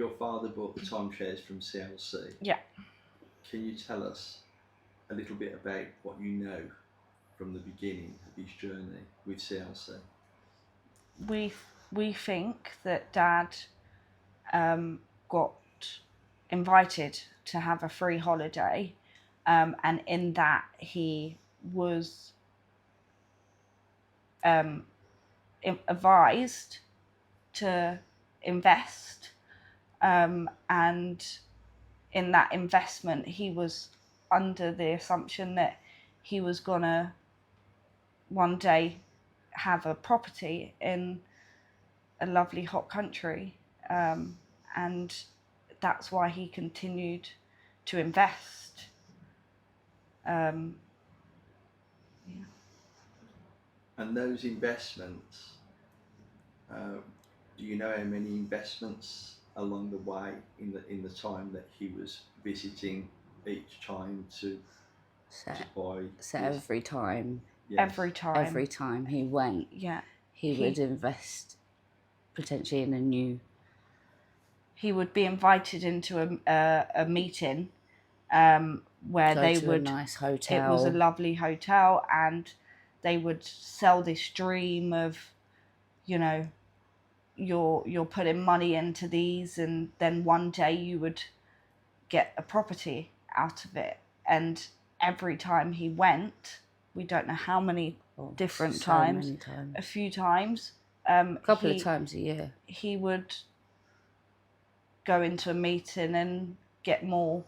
your father bought the timeshares from CLC. Yeah. Can you tell us a little bit about what you know from the beginning of his journey with CLC? We think that Dad got invited to have a free holiday, and in that he was advised to invest, and in that investment he was under the assumption that he was gonna one day have a property in a lovely hot country, and that's why he continued to invest. Yeah. And those investments, do you know how many investments along the way in the time that he was visiting each time to buy? So every time. Yes. Every time he went, Yeah. he would invest potentially in a new. He would be invited into a meeting, where Go they to would. A nice hotel. It was a lovely hotel, and they would sell this dream of, you know, you're putting money into these, and then one day you would get a property out of it. And every time he went, we don't know how many different times, many times, a few times, a couple of times a year, he would go into a meeting and get more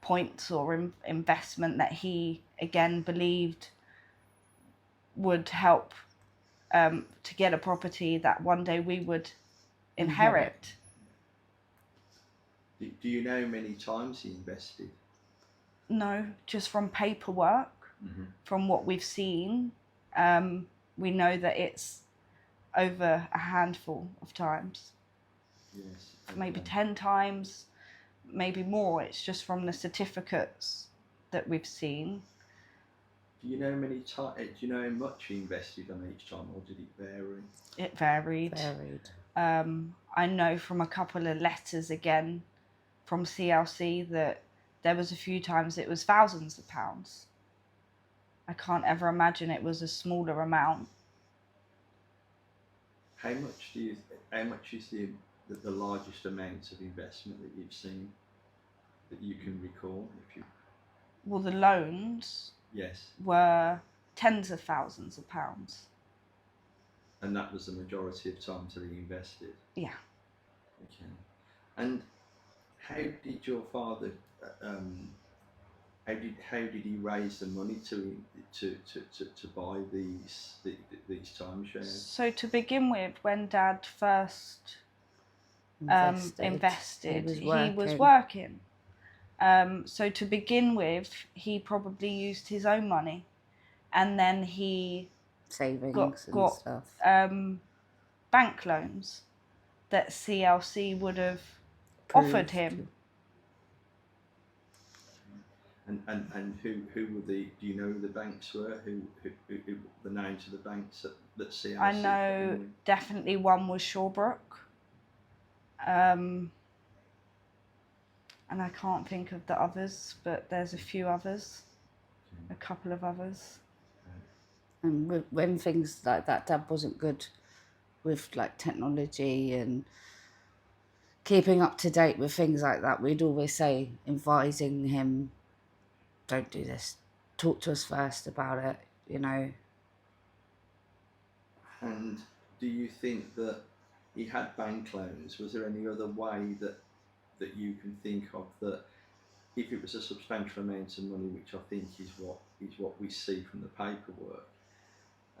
points or investment that he again believed would help to get a property that one day we would inherit. Do you know how many times he invested? No, just from paperwork, from what we've seen, we know that it's over a handful of times. Yes. Okay. Maybe 10 times, maybe more. It's just from the certificates that we've seen. Do you know do you know how much he invested on each time, or did it vary? It varied. I know from a couple of letters again from CLC that there was a few times it was thousands of pounds. I can't ever imagine it was a smaller amount. How much is the largest amount of investment that you've seen that you can recall? Well, the loans. Yes. Were tens of thousands of pounds. And that was the majority of times that he invested? Yeah. Okay. And how did your father, how did he raise the money to buy these timeshares? So to begin with, when Dad first invested, he was working. So to begin with, he probably used his own money, and then he savings got stuff. Bank loans that CLC would have offered him. And who were do you know who the banks were? Who the names of the banks that CLC? I know definitely one was Shawbrook. And I can't think of the others, but there's a few others, a couple of others. And when things like that, Dad wasn't good with like technology and keeping up to date with things like that. We'd always say, advising him, don't do this, talk to us first about it, you know. And do you think that he had bank loans? Was there any other way that you can think of that, if it was a substantial amount of money, which I think is what we see from the paperwork?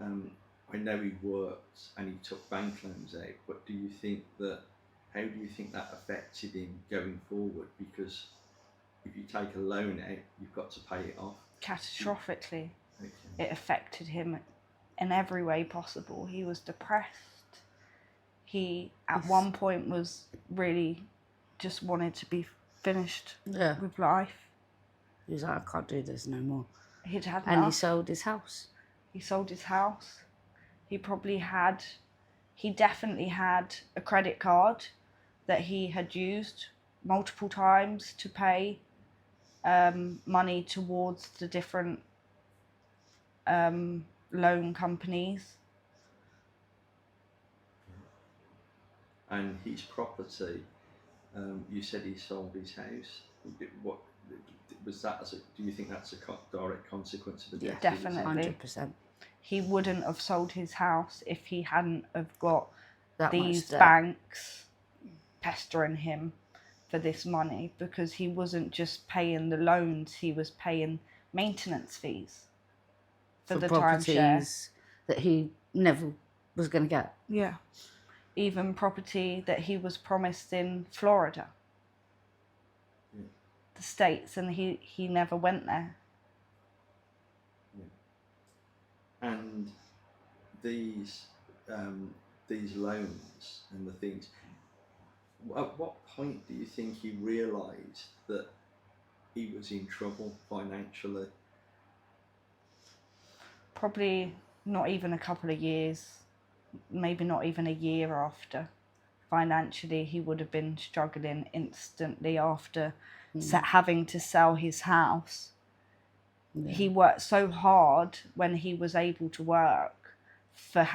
I know he worked and he took bank loans out, but how do you think that affected him going forward? Because if you take a loan out, you've got to pay it off. Catastrophically. Okay. It affected him in every way possible. He was depressed. He, at one point, was really just wanted to be finished with life. He was like, I can't do this no more. He'd had enough. And he sold his house. He sold his house. He definitely had a credit card that he had used multiple times to pay money towards the different loan companies. And his property, you said he sold his house. What was that? Do you think that's a direct consequence of the death? Definitely. 100%. He wouldn't have sold his house if he hadn't have got That these much debt. banks pestering him for this money, because he wasn't just paying the loans, he was paying maintenance fees for the timeshare. Properties that he never was going to get. Yeah. Even property that he was promised in Florida, the States, and he never went there. And these loans and the things, at what point do you think he realised that he was in trouble financially? Probably not even a couple of years, maybe not even a year after. Financially, he would have been struggling instantly after having to sell his house. Yeah. He worked so hard when he was able to work for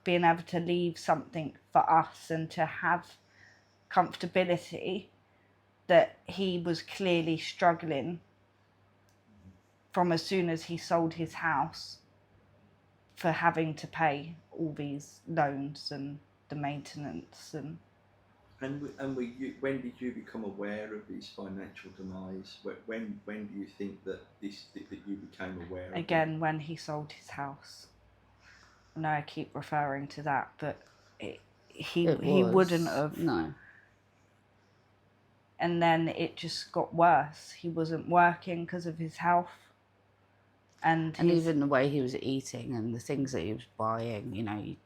being able to leave something for us and to have comfortability, that he was clearly struggling from as soon as he sold his house for having to pay all these loans and the maintenance. And when did you become aware of his financial demise? When do you think that you became aware of it? Again, when he sold his house. I know I keep referring to that, but he wouldn't have. No. And then it just got worse. He wasn't working because of his health. And even the way he was eating and the things that he was buying, you know,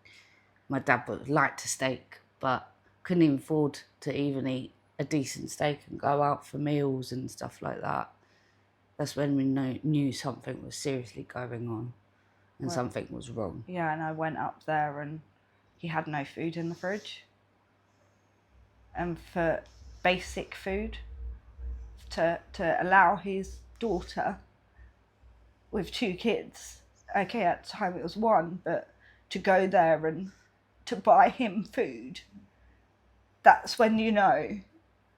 my dad liked a steak, but couldn't even afford to even eat a decent steak and go out for meals and stuff like that. That's when we knew something was seriously going on and something was wrong. Yeah, and I went up there and he had no food in the fridge. And for basic food, to allow his daughter with 2 kids, okay, at the time it was 1, but to go there and to buy him food, that's when you know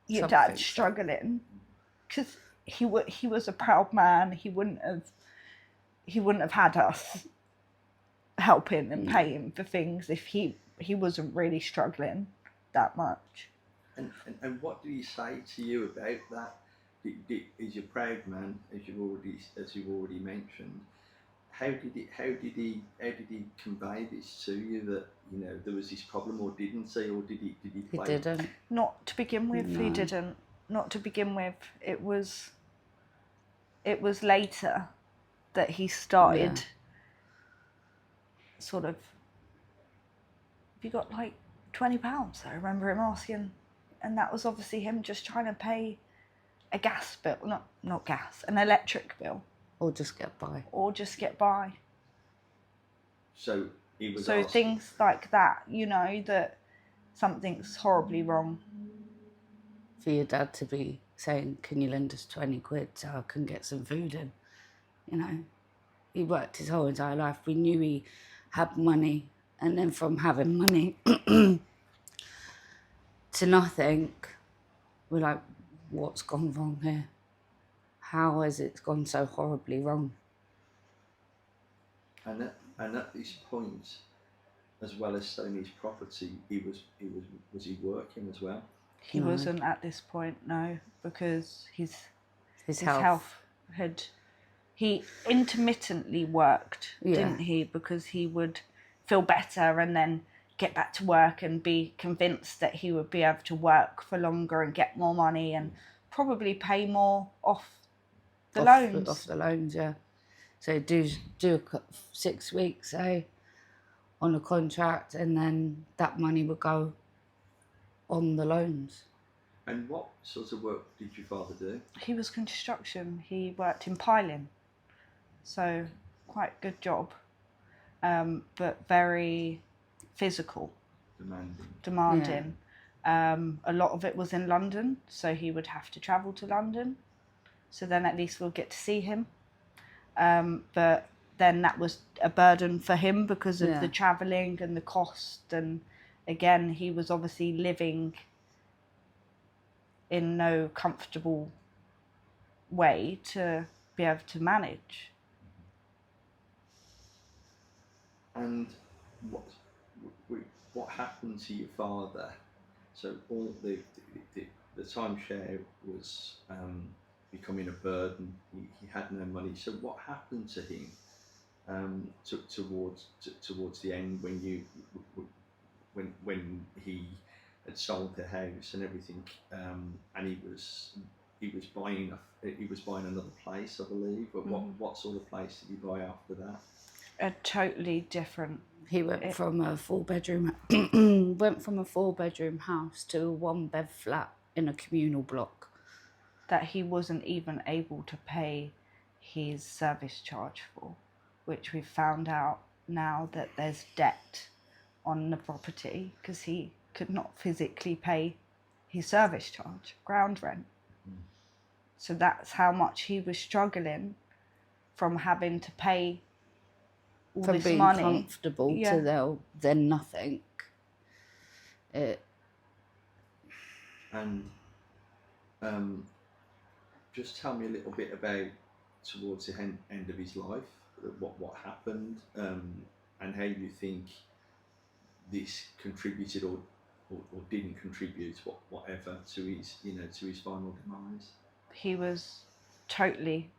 your dad's struggling, because he was a proud man. He wouldn't have had us helping and paying for things if he wasn't really struggling that much. And what do he say to you about that? He's a proud man, as you've already mentioned. How did he convey this to you, that, you know, there was this problem, or didn't he, or did he play? He didn't. Not to begin with. No. He didn't. Not to begin with. It was later that he started sort of. Have you got like £20? I remember him asking, and that was obviously him just trying to pay a gas bill, not gas, an electric bill. Or just get by. So he was. So things like that, you know, that something's horribly wrong. For your dad to be saying, "Can you lend us 20 quid so I can get some food in?" You know, he worked his whole entire life. We knew he had money, and then from having money to nothing, we're like, what's gone wrong here? How has it gone so horribly wrong? And at this point, as well as selling his property, was he working as well? He wasn't at this point, no, because his health had. He intermittently worked, didn't he? Because he would feel better and then get back to work and be convinced that he would be able to work for longer and get more money and probably pay more off the loans. Off the loans, yeah. So do 6 weeks, say, on a contract, and then that money would go on the loans. And what sort of work did your father do? He was construction. He worked in piling. So quite good job, but very physical. Demanding. A lot of it was in London, so he would have to travel to London. So then at least we'll get to see him. But then that was a burden for him because of the travelling and the cost. And again, he was obviously living in no comfortable way to be able to manage. And what happened to your father? So all the timeshare was becoming a burden. He had no money. So what happened to him towards the end when he had sold the house and everything, and he was buying another place, I believe. But what sort of place did he buy after that? A totally different. He went from a 4-bedroom house to a 1-bed flat in a communal block that he wasn't even able to pay his service charge for, which we found out now that there's debt on the property because he could not physically pay his service charge, ground rent. So that's how much he was struggling from having to pay all from this being money. Comfortable to then nothing. And just tell me a little bit about towards the end of his life, what happened, and how you think this contributed or didn't contribute, whatever, to his final demise. He was totally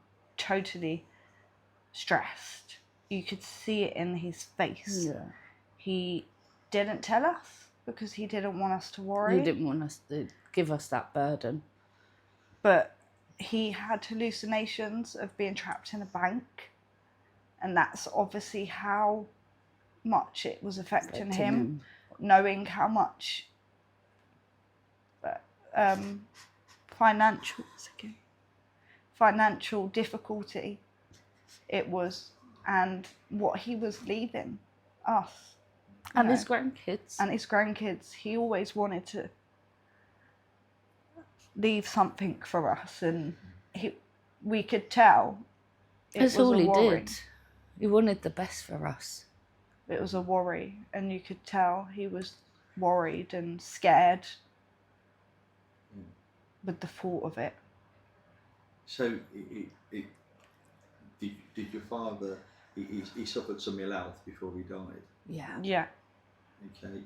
stressed. You could see it in his face. Yeah. He didn't tell us because he didn't want us to worry. He didn't want us to give us that burden. But he had hallucinations of being trapped in a bank, and that's obviously how much it was affecting him, knowing how much financial difficulty it was, and what he was leaving us. And his grandkids. He always wanted to leave something for us, and we could tell that's all he did. He wanted the best for us. It was a worry, and you could tell he was worried and scared with the thought of it. So did your father, he suffered some ill health before he died? Yeah. Okay.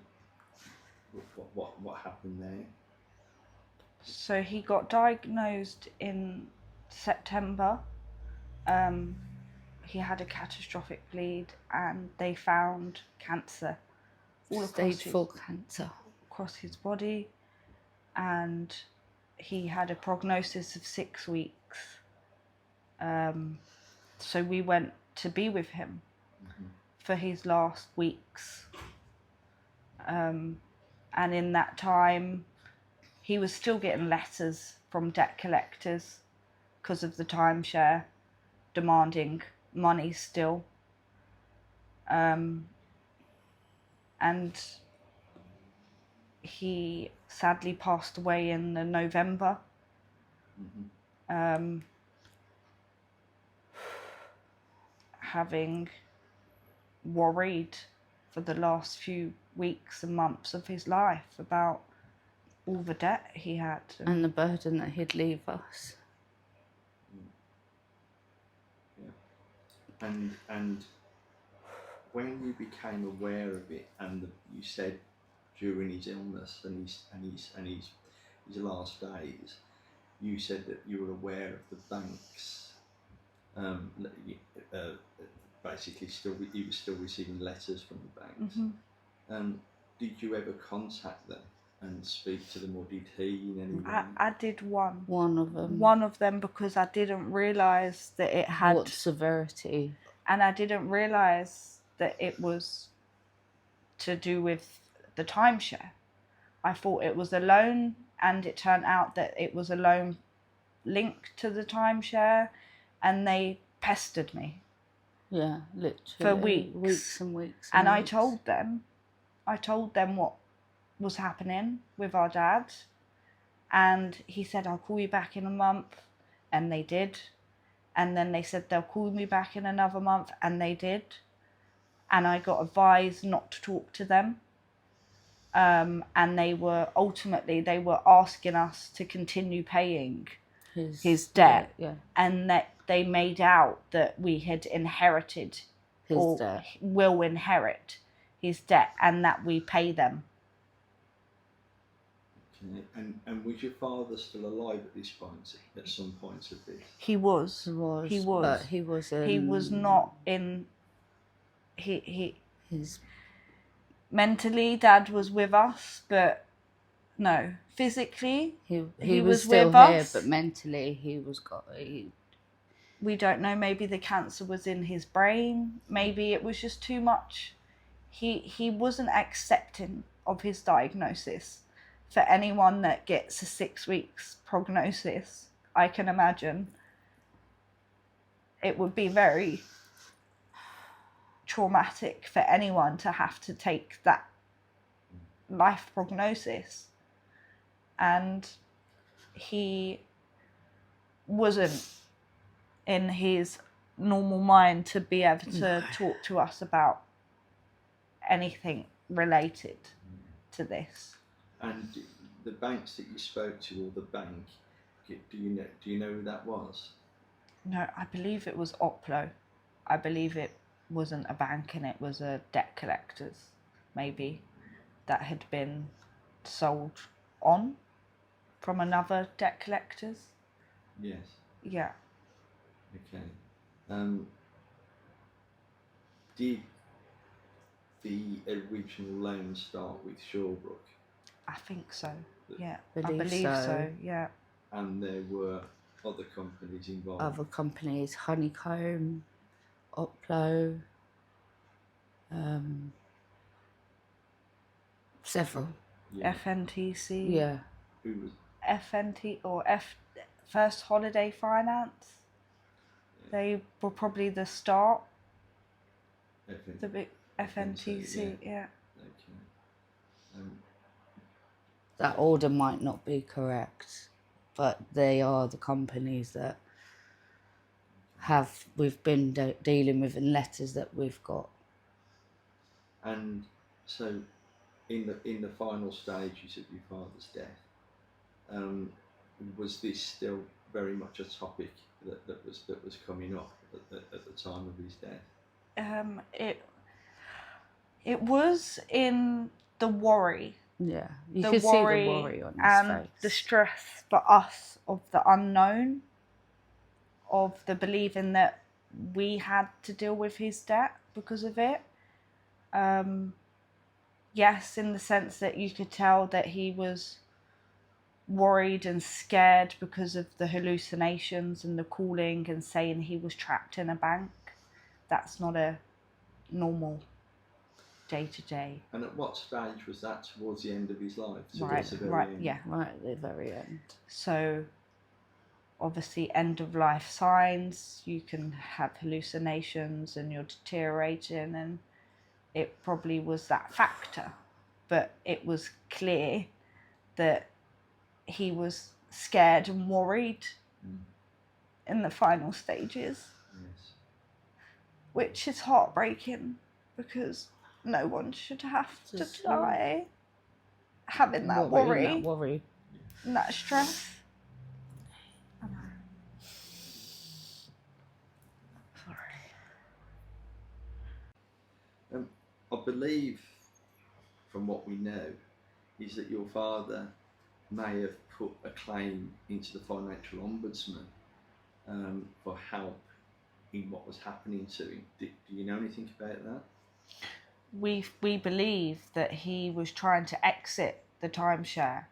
What happened there? So he got diagnosed in September. He had a catastrophic bleed, and they found cancer all Stage 4 cancer across his body, and he had a prognosis of 6 weeks. So we went to be with him for his last weeks, and in that time he was still getting letters from debt collectors because of the timeshare, demanding money still. And he sadly passed away in November. Having worried for the last few weeks and months of his life about all the debt he had and the burden that he'd leave us. Yeah. And when you became aware of it, and you said during his illness and his last days, you said that you were aware of the banks. Basically, he was still receiving letters from the banks. Did you ever contact them and speak to them, or did he in any way? I did one. One of them, because I didn't realise that it had... What severity. And I didn't realise that it was to do with the timeshare. I thought it was a loan, and it turned out that it was a loan linked to the timeshare, and they pestered me. Yeah, literally. For weeks. Weeks and weeks. And I told them what was happening with our dad, and he said, I'll call you back in a month, and they did. And then they said they'll call me back in another month, and they did. And I got advised not to talk to them. And they were asking us to continue paying his debt, and that they made out that we had inherited His debt. will inherit his debt, and that we pay them. Okay. And was your father still alive at this point? At some point of this? He was. But he was. He was not in. His mentally, Dad was with us, but no, physically he was still with here, us. but mentally he was We don't know. Maybe the cancer was in his brain. Maybe it was just too much. He wasn't accepting of his diagnosis. For anyone that gets a 6 weeks prognosis, I can imagine it would be very traumatic for anyone to have to take that life prognosis. And he wasn't in his normal mind to be able to talk to us about anything related to this. And the banks that you spoke to, or the bank, do you know who that was? No, I believe it was Oplo. I believe it wasn't a bank, and it was a debt collectors, maybe, that had been sold on from another debt collectors. Yes. Yeah. Okay. Did the original loan start with Shawbrook? I think so. Yeah. I Believe believe so. so. Yeah. And there were other companies involved. Other companies, Honeycomb, Oplo, several. Yeah. FNTC. Yeah. Who was? FNT or First Holiday Finance. Yeah. They were probably the start. The big FNTC. Yeah. Okay. That order might not be correct, but they are the companies that we've been dealing with in letters that we've got. And so, in the final stages of your father's death, was this still very much a topic that was coming up at the time of his death? It was in the worry. Yeah, you could see the worry on his and face. The stress for us of the unknown, of the believing that we had to deal with his debt because of it. Yes, in the sense that you could tell that he was worried and scared because of the hallucinations and the calling and saying he was trapped in a bank. That's not a normal day-to-day. And at what stage was that? Towards the end of his life? Right, end? yeah. Right at the very end. So, obviously, end-of-life signs, you can have hallucinations and you're deteriorating, and it probably was that factor. But it was clear that he was scared and worried in the final stages. Yes. Which is heartbreaking, because no one should have to die having that worry and that stress. I know. Sorry. I believe, from what we know, is that your father may have put a claim into the financial ombudsman for help in what was happening to him. Do you know anything about that? We believe that he was trying to exit the timeshare,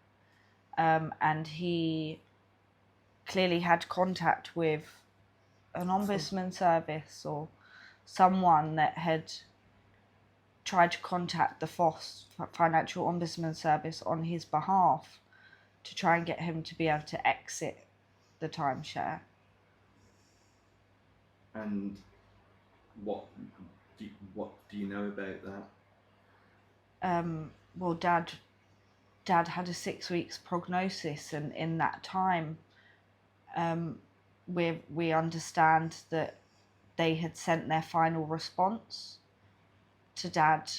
and he clearly had contact with an ombudsman service or someone that had tried to contact the FOSS, Financial Ombudsman Service, on his behalf to try and get him to be able to exit the timeshare. And what do you know about that? Well, Dad Dad had a 6 weeks prognosis, and in that time, we understand that they had sent their final response to Dad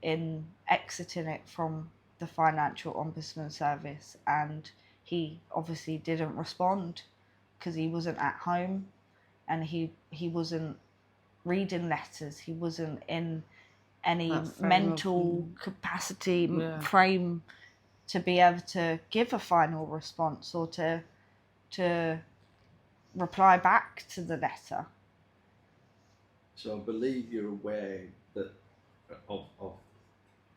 in exiting it from the Financial Ombudsman Service, and he obviously didn't respond because he wasn't at home, and he wasn't reading letters, he wasn't in any mental capacity frame to be able to give a final response or to reply back to the letter. So I believe you're aware that of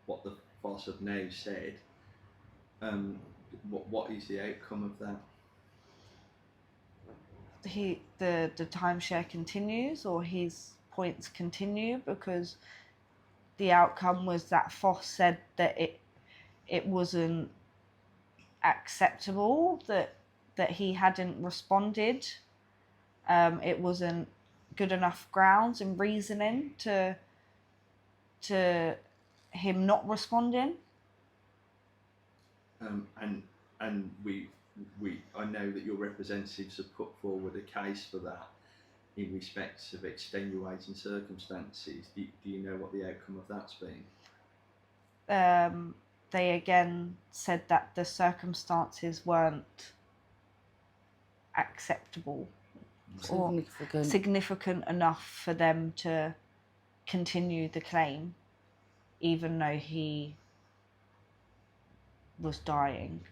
what the FOS have now said. What is the outcome of that? The timeshare continues, or his points continue, because the outcome was that FOS said that it wasn't acceptable, that he hadn't responded. It wasn't good enough grounds and reasoning to him not responding. And we I know that your representatives have put forward a case for that in respect of extenuating circumstances. Do you know what the outcome of that's been? They again said that the circumstances weren't acceptable or significant enough for them to continue the claim, even though he was dying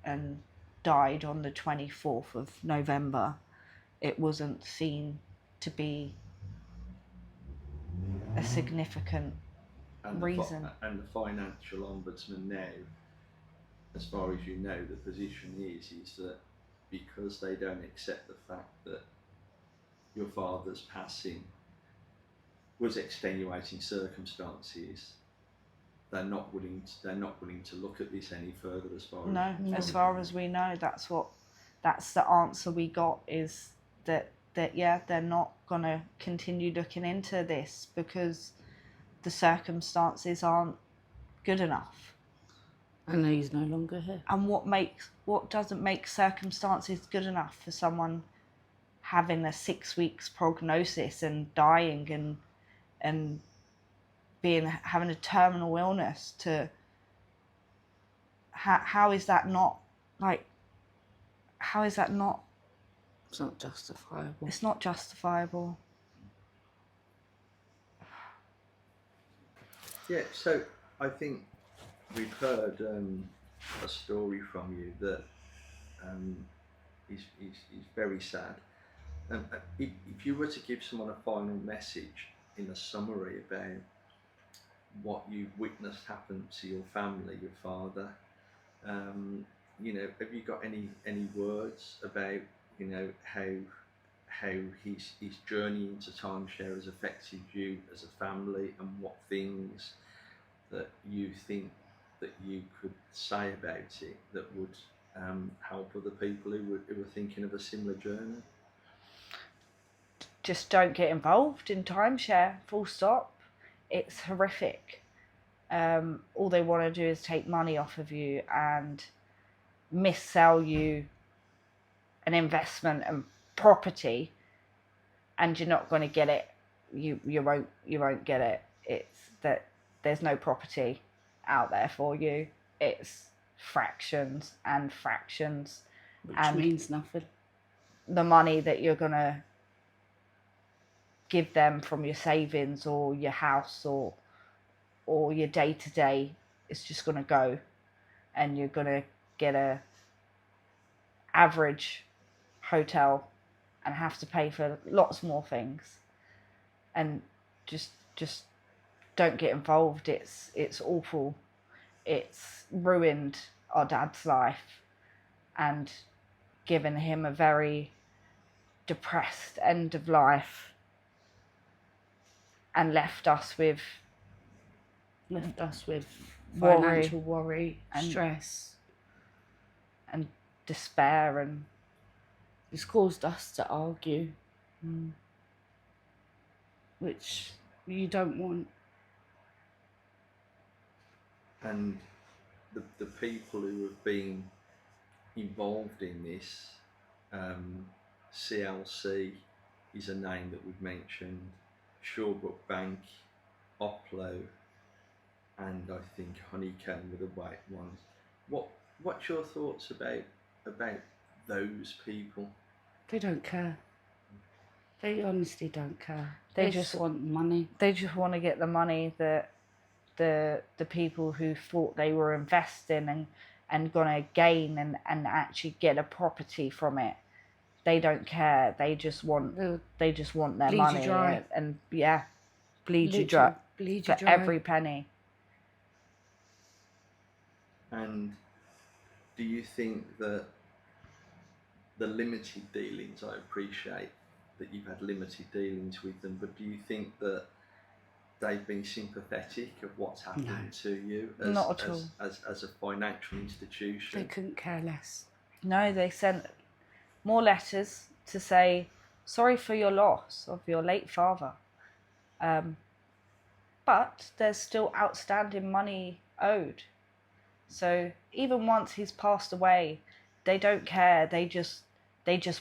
and died on the 24th of November. It wasn't seen to be a significant reason. And the financial ombudsman now, as far as you know, the position is that because they don't accept the fact that your father's passing was extenuating circumstances, they're not willing to look at this any further. As far as we know, that's the answer we got, is that they're not gonna continue looking into this because the circumstances aren't good enough. And he's no longer here. And what doesn't make circumstances good enough for someone having a 6 weeks prognosis and dying and having a terminal illness? To how is that not It's not justifiable. It's not justifiable. Yeah, so I think we've heard a story from you that is very sad. If you were to give someone a final message in a summary about what you've witnessed happen to your family, your father, have you got any words about how his journey into timeshare has affected you as a family, and what things that you think that you could say about it that would help other people who are thinking of a similar journey? Just don't get involved in timeshare, full stop. It's horrific. All they want to do is take money off of you and missell you an investment and property, and you're not going to get it. You won't get it. It's that there's no property out there for you. It's fractions and fractions, which and means nothing. The money that you're gonna give them from your savings or your house or your day-to-day is just gonna go, and you're gonna get a average hotel and have to pay for lots more things. And just don't get involved. It's awful. It's ruined our dad's life and given him a very depressed end of life, and left us with financial worry, stress and despair, and it's caused us to argue, which you don't want. And the people who have been involved in this, CLC is a name that we've mentioned, Shawbrook Bank, Oplo, and I think Honeycomb were the white ones. What's your thoughts about those people? They don't care. They honestly don't care. They They just- just want money. They just want to get the money that the people who thought they were investing and gonna gain and actually get a property from it. They don't care. They just want They'll their bleed you money dry. and yeah, bleed you literally dry bleed you for dry. every penny. And do you think that the limited dealings, I appreciate that you've had limited dealings with them, but do you think that they've been sympathetic of what's happened No. to you Not at all. as a financial They institution? couldn't care less. No, they sent more letters to say sorry for your loss of your late father. But there's still outstanding money owed. So even once he's passed away, they don't care. They just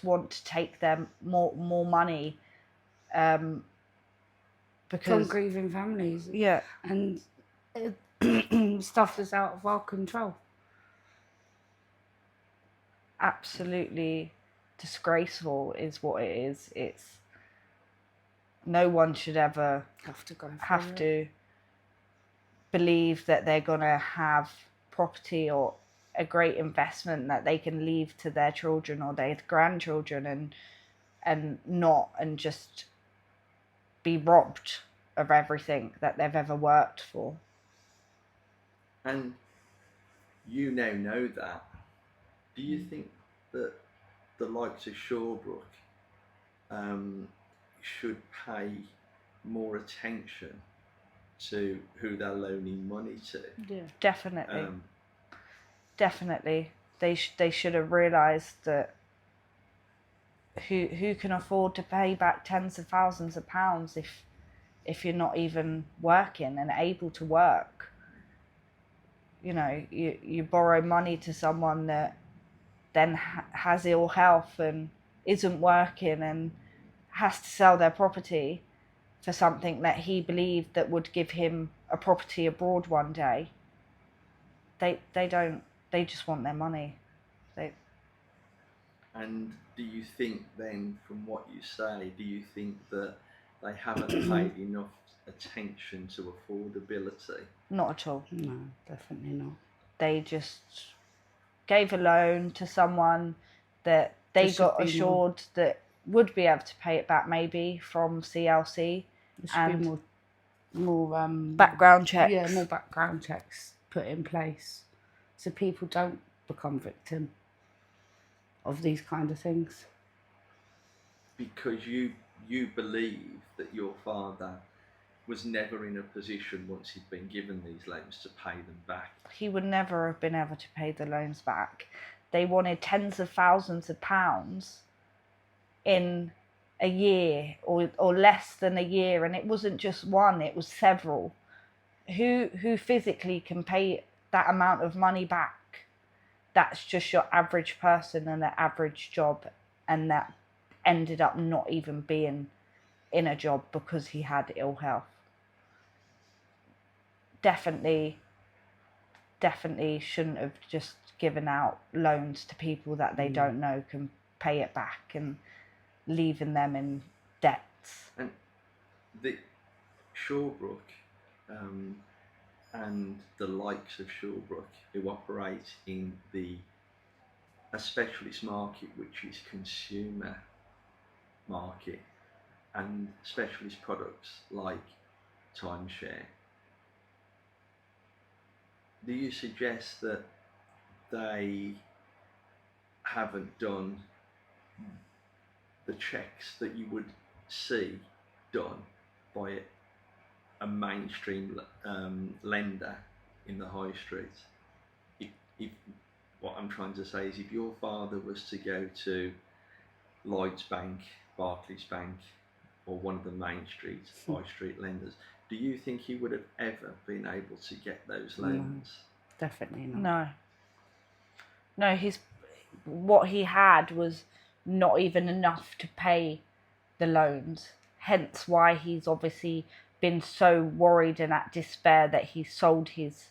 want to take them more money. From Because grieving families. yeah, And stuff that's out of our control. absolutely disgraceful is what it is. It's no one should ever Have to go. have to believe that they're gonna have property or a great investment that they can leave to their children or their grandchildren and just be robbed of everything that they've ever worked for. And you now know that. Do you think that the likes of Shawbrook should pay more attention to who they're loaning money to? Yeah. Definitely. Definitely. They should have realised that who can afford to pay back tens of thousands of pounds if you're not even working and able to work. You know, you borrow money to someone that then has ill health and isn't working and has to sell their property for something that he believed that would give him a property abroad one day. They just want their money. And do you think then, from what you say, do you think that they haven't paid enough attention to affordability? Not at all. No, definitely not. They just gave a loan to someone that they There should got be assured that would be able to pay it back maybe from CLC. There should And be more background checks. Yeah, more background checks put in place so people don't become victim of these kind of things. Because you believe that your father was never in a position, once he'd been given these loans, to pay them back. He would never have been able to pay the loans back. They wanted tens of thousands of pounds in a year or less than a year, and it wasn't just one, it was several. Who physically can pay that amount of money back? That's just your average person and their average job, and that ended up not even being in a job because he had ill health. Definitely shouldn't have just given out loans to people that they don't know can pay it back and leaving them in debts. And the Shawbrook and the likes of Shawbrook, who operate in a specialist market, which is consumer market, and specialist products like Timeshare, do you suggest that they haven't done the checks that you would see done by a mainstream lender in the high street? If what I'm trying to say is, if your father was to go to Lloyds Bank, Barclays Bank, or one of the main high street lenders, do you think he would have ever been able to get those loans? Definitely not. No, what he had was not even enough to pay the loans. Hence why he's obviously been so worried and at despair that he sold his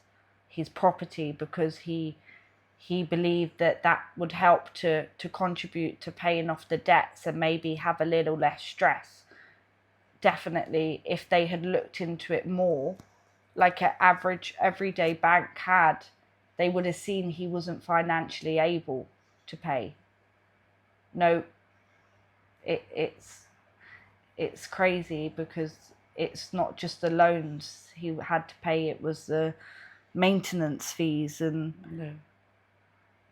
property, because he believed that would help to contribute to paying off the debts and maybe have a little less stress. Definitely, if they had looked into it more, like an average everyday bank had, they would have seen he wasn't financially able to pay. No, it's crazy, because it's not just the loans he had to pay, it was the maintenance fees and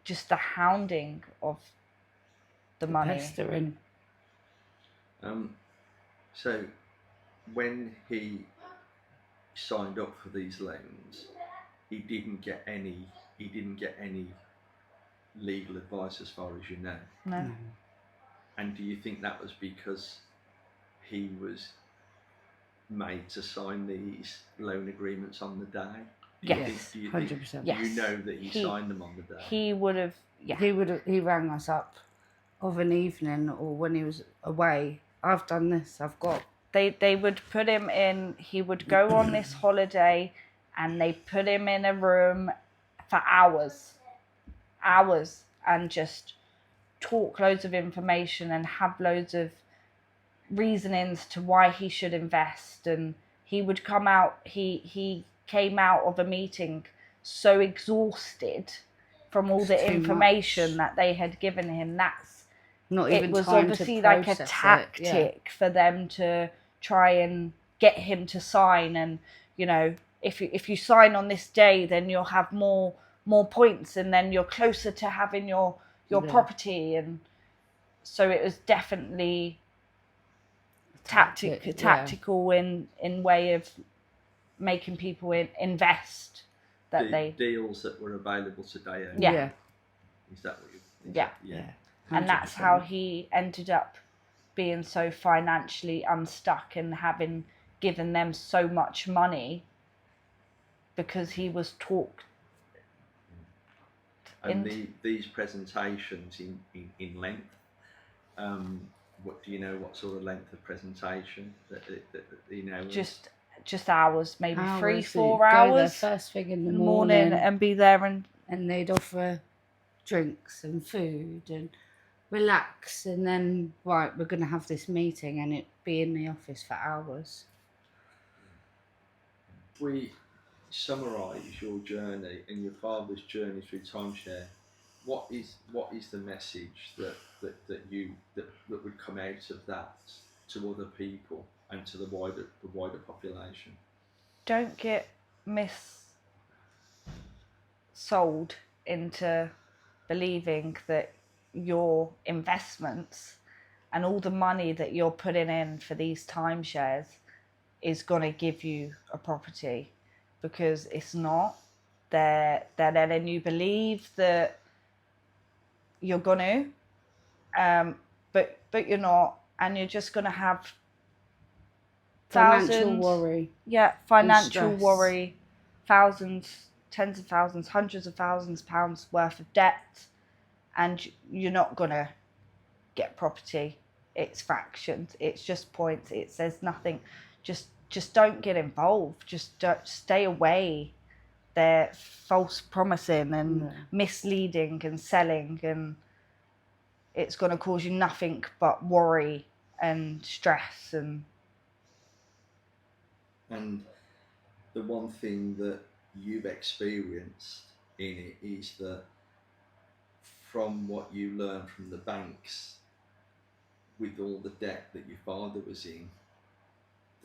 just the hounding of the money. Pestering. So when he signed up for these loans, he didn't get any legal advice, as far as you know. No. And do you think that was because he was made to sign these loan agreements on the day? Yes, 100%. Yes. You know that he signed them on the day. He would have. Yeah. He rang us up of an evening, or when he was away. I've done this. I've got. They would put him in. He would go on this holiday, and they put him in a room for hours, and just talk loads of information and have loads of reasonings to why he should invest. And he would come out. He came out of a meeting so exhausted from all the information that they had given him. It was obviously like a tactic for them to try and get him to sign. And if you sign on this day, then you'll have more points, and then you're closer to having your property. And so it was definitely tactical in way of making people invest. Deals that were available today. Yeah. Is that what you think? Yeah. And that's how he ended up being so financially unstuck and having given them so much money, because he was talked. And these presentations in length, what do you know? What sort of length of presentation that Just hours, maybe hours, 3-4 go hours. there first thing in the morning and be there, and they'd offer drinks and food and relax, and then we're going to have this meeting, and it'd be in the office for hours. If we summarise your journey and your father's journey through Timeshare, what is the message that would come out of that to other people and to the wider population? Don't get sold into believing that your investments and all the money that you're putting in for these timeshares is going to give you a property, because it's not. They're letting you believe that you're going to, but you're not, and you're just going to have financial worry. Yeah, financial worry, thousands, tens of thousands, hundreds of thousands of pounds worth of debt, and you're not going to get property. It's fractions. It's just points. There's nothing. Just don't get involved. Just don't, stay away. They're false promising and misleading and selling, and it's going to cause you nothing but worry and stress. And the one thing that you've experienced in it is that, from what you learned from the banks, with all the debt that your father was in,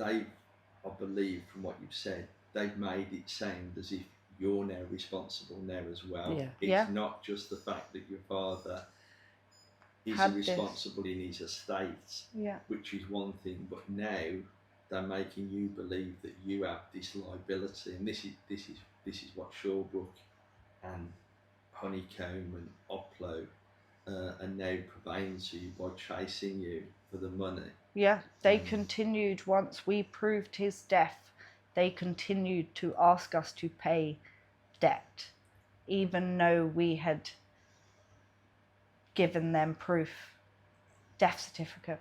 I believe from what you've said, they've made it sound as if you're now responsible now as well. It's not just the fact that your father is responsible in his estate, which is one thing, but now they're making you believe that you have this liability, and this is what Shawbrook and Honeycomb and Oplo are now purveying to you by chasing you for the money. Yeah, they continued once we proved his death. They continued to ask us to pay debt. even though we had given them proof, death certificate,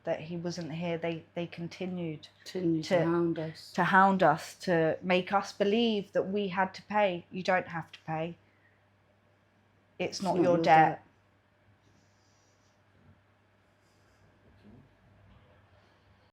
that he wasn't here, they continued To hound us. to hound us, to make us believe that we had to pay. You don't have to pay. It's not your debt.